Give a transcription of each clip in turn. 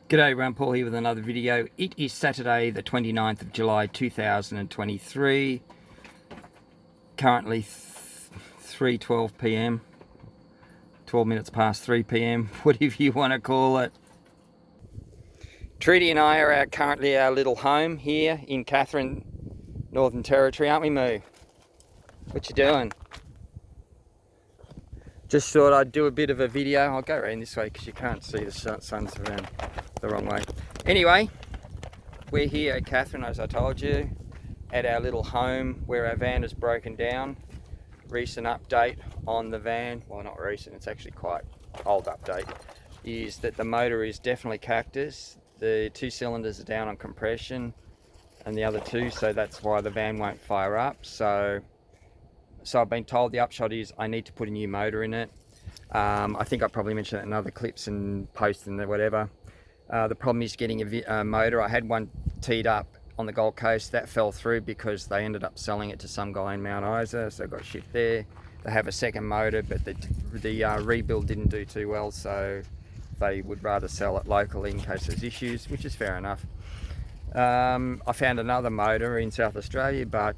G'day everyone, Paul here with another video. It is Saturday the 29th of July 2023. Currently 3:12 p.m. 12 minutes past 3 p.m. whatever you want to call it. Trudy and I are currently at our little home here in Katherine, Northern Territory, aren't we, Moo? What you doing? Just thought I'd do a bit of a video. I'll go around this way because you can't see the sun's around the wrong way. Anyway, we're here at Katherine, as I told you, at our little home where our van is broken down. Recent update on the van, well, not recent, it's actually quite old update, is that the motor is definitely cactus. The 2 cylinders are down on compression and the other 2, so that's why the van won't fire up. So I've been told the upshot is I need to put a new motor in it. I think I probably mentioned that in other clips and posts and whatever. The problem is getting a motor. I had one teed up on the Gold Coast. That fell through because they ended up selling it to some guy in Mount Isa, so I got shit there. They have a second motor, but the rebuild didn't do too well, so they would rather sell it locally in case there's issues, which is fair enough. I found another motor in South Australia, but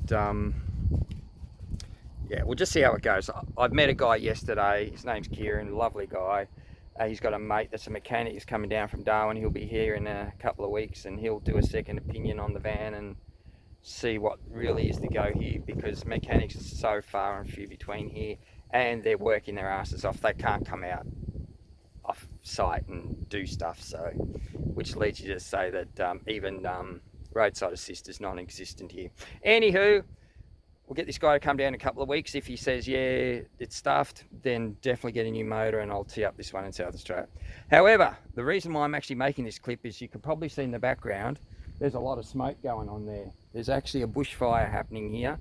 yeah, we'll just see how it goes. I've met a guy yesterday. His name's Kieran, lovely guy. He's got a mate that's a mechanic. He's coming down from Darwin. He'll be here in a couple of weeks and he'll do a second opinion on the van and see what really is the go here, because mechanics are so far and few between here and they're working their asses off. They can't come out off site and do stuff, so which leads you to say that even roadside assist is non-existent here. Anywho, we'll get this guy to come down in a couple of weeks. If he says, yeah, it's stuffed, then definitely get a new motor and I'll tee up this one in South Australia. However, the reason why I'm actually making this clip is you can probably see in the background, there's a lot of smoke going on there. There's actually a bushfire happening here,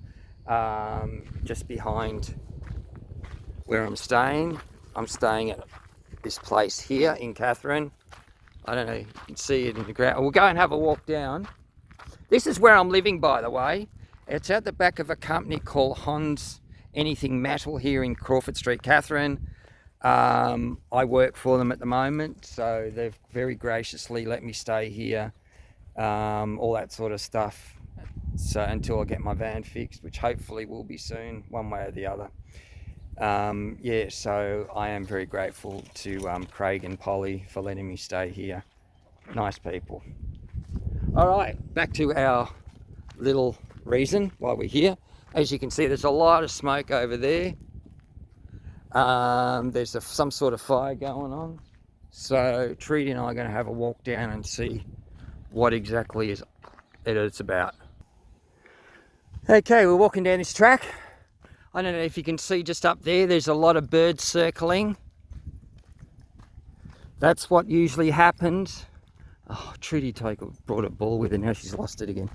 just behind where I'm staying. I'm staying at this place here in Katherine. I don't know, you can see it in the ground. We'll go and have a walk down. This is where I'm living, by the way. It's at the back of a company called Hans Anything Metal here in Crawford Street, Katherine. I work for them at the moment, so they've very graciously let me stay here, all that sort of stuff. So until I get my van fixed, which hopefully will be soon, one way or the other. Yeah, so I am very grateful to Craig and Polly for letting me stay here. Nice people. All right, back to our little reason why we're here. As you can see, there's a lot of smoke over there. There's some sort of fire going on, so Trudy and I are going to have a walk down and see what exactly it's about. Okay, we're walking down this track. I don't know if you can see just up there, there's a lot of birds circling. That's what usually happens. Oh, Trudy brought a ball with her, now she's lost it again.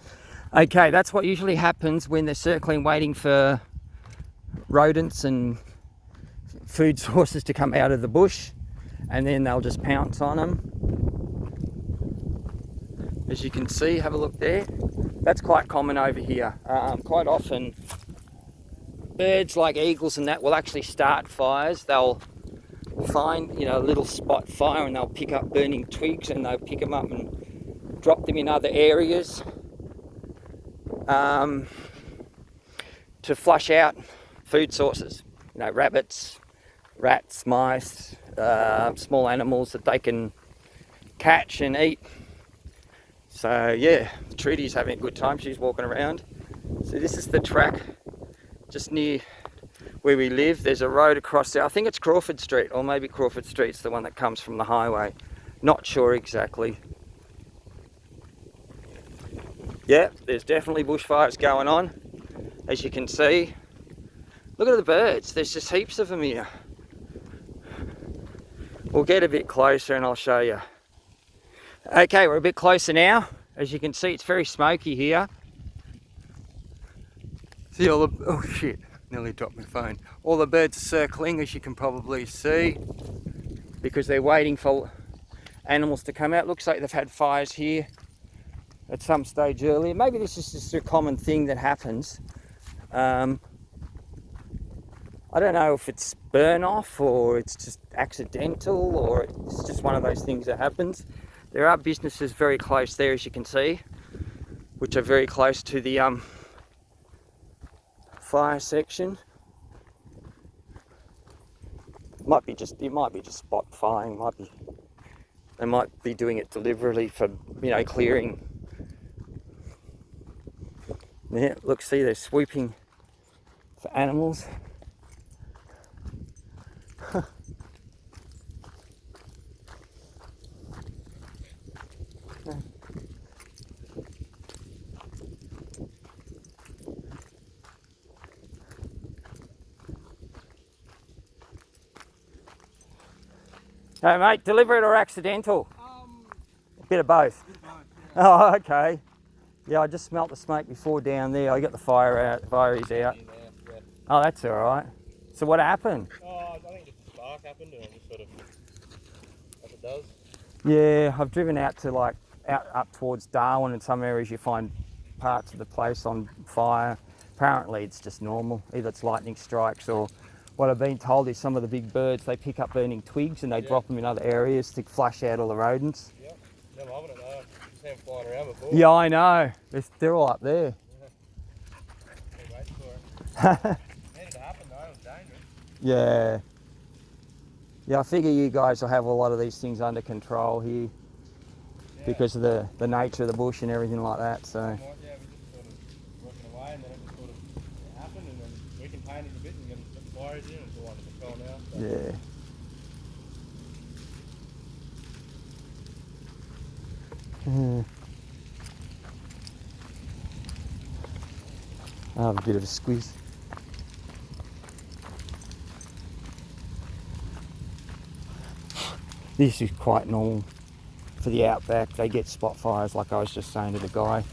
Okay, that's what usually happens when they're circling, waiting for rodents and food sources to come out of the bush, and then they'll just pounce on them. As you can see, have a look there. That's quite common over here. Quite often, birds like eagles and that will actually start fires. They'll find, a little spot fire and they'll pick up burning twigs and they'll pick them up and drop them in other areas. To flush out food sources, rabbits, rats, mice, small animals that they can catch and eat. So yeah, Trudy's having a good time. She's walking around. So this is the track just near where we live. There's a road across there. I think it's Crawford Street, or maybe Crawford Street's the one that comes from the highway. Not sure exactly. Yeah, there's definitely bushfires going on, as you can see. Look at the birds, there's just heaps of them here. We'll get a bit closer and I'll show you. Okay, we're a bit closer now. As you can see, it's very smoky here. See all the, oh shit, nearly dropped my phone. All the birds are circling, as you can probably see, because they're waiting for animals to come out. Looks like they've had fires here at some stage earlier. Maybe this is just a common thing that happens. I don't know if it's burn off or it's just accidental or it's just one of those things that happens. There are businesses very close there, as you can see, which are very close to the fire section. It might be just spot firing. They might be doing it deliberately for, you know, clearing. Yeah, look, see, they're swooping for animals. Hey mate, deliberate or accidental? A bit of both. Yeah. Oh, okay. Yeah, I just smelt the smoke before down there. I got the fireys out. Yeah. Oh, that's all right. So what happened? Oh, I think just a spark happened and it just sort of, as it does. Yeah, I've driven out to like out up towards Darwin. In some areas you find parts of the place on fire. Apparently it's just normal. Either it's lightning strikes, or what I've been told is some of the big birds, they pick up burning twigs and they drop them in other areas to flush out all the rodents. Yep, they're loving it though. I've seen them flying around before. Yeah, I know. They're all up there. Yeah. Wait for it. Needed to happen though, it was dangerous. Yeah. Yeah, I figure you guys will have a lot of these things under control here, because of the nature of the bush and everything like that. So. Yeah, we just sort of working away and then it just sort of happened and then we contained it a bit and then put the fires in and it's all under control now. So. Yeah. I'll have a bit of a squeeze. This is quite normal for the outback. They get spot fires, like I was just saying to the guy.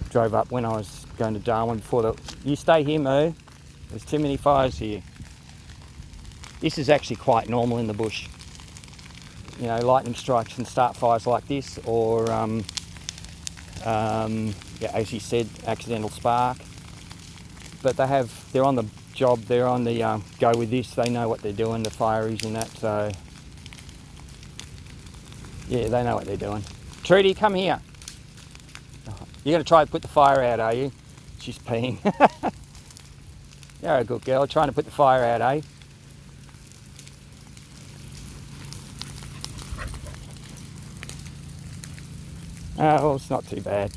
Drove up when I was going to Darwin before. You stay here, Moo. There's too many fires here. This is actually quite normal in the bush. You know, lightning strikes can start fires like this, or yeah, as you said, accidental spark. But they're on the job, they're on the go with this. They know what they're doing, the fireys and that. So yeah, they know what they're doing. Trudy, come here. You're going to try to put the fire out, are you? She's peeing. You're a good girl, trying to put the fire out, eh? Oh, well, it's not too bad.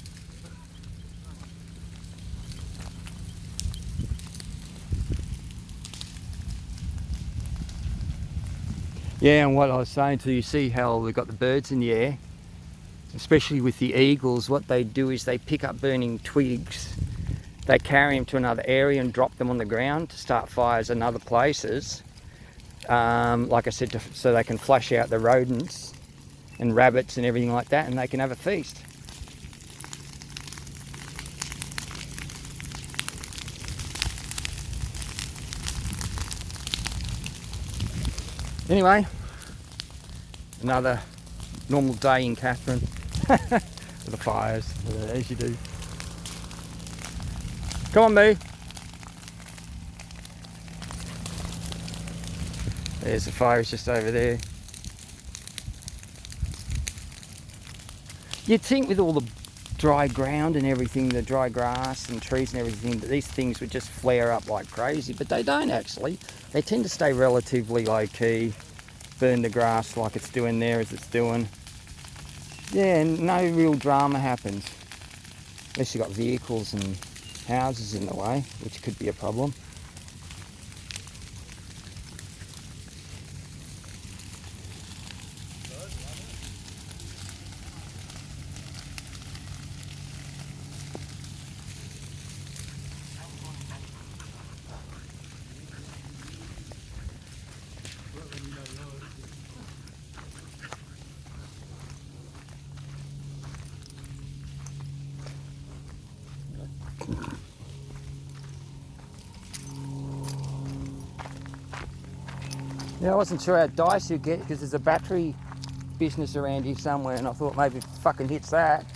Yeah, and what I was saying to you, see how we've got the birds in the air? Especially with the eagles, what they do is they pick up burning twigs, they carry them to another area and drop them on the ground to start fires in other places. Like I said, so they can flush out the rodents and rabbits and everything like that, and they can have a feast. Anyway, another normal day in Katherine. With the fires, as you do. Come on, Boo. There's the fire, it's just over there. You'd think with all the dry ground and everything, the dry grass and trees and everything, that these things would just flare up like crazy, but they don't actually. They tend to stay relatively low key, burn the grass like it's doing there as it's doing. Yeah, and no real drama happens. Unless you've got vehicles and houses in the way, which could be a problem. Yeah, I wasn't sure how dice you'd get because there's a battery business around here somewhere, and I thought maybe it fucking hits that.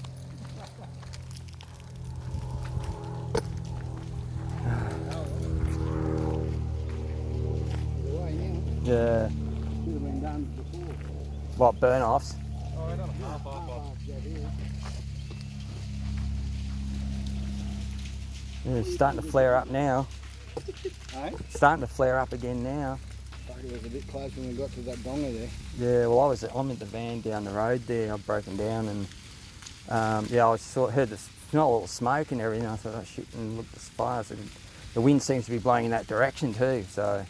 Yeah. Should have been done before. What, burn offs? Oh, I don't know. Yeah, it's starting to flare up now. Eh? Starting to flare up again now. Fuck, it was a bit close when we got to that donga there. Yeah, well, I'm in the van down the road there. I've broken down and yeah, heard the smell all the smoke and everything. I thought, oh shit, and look, the fires. And the wind seems to be blowing in that direction too. So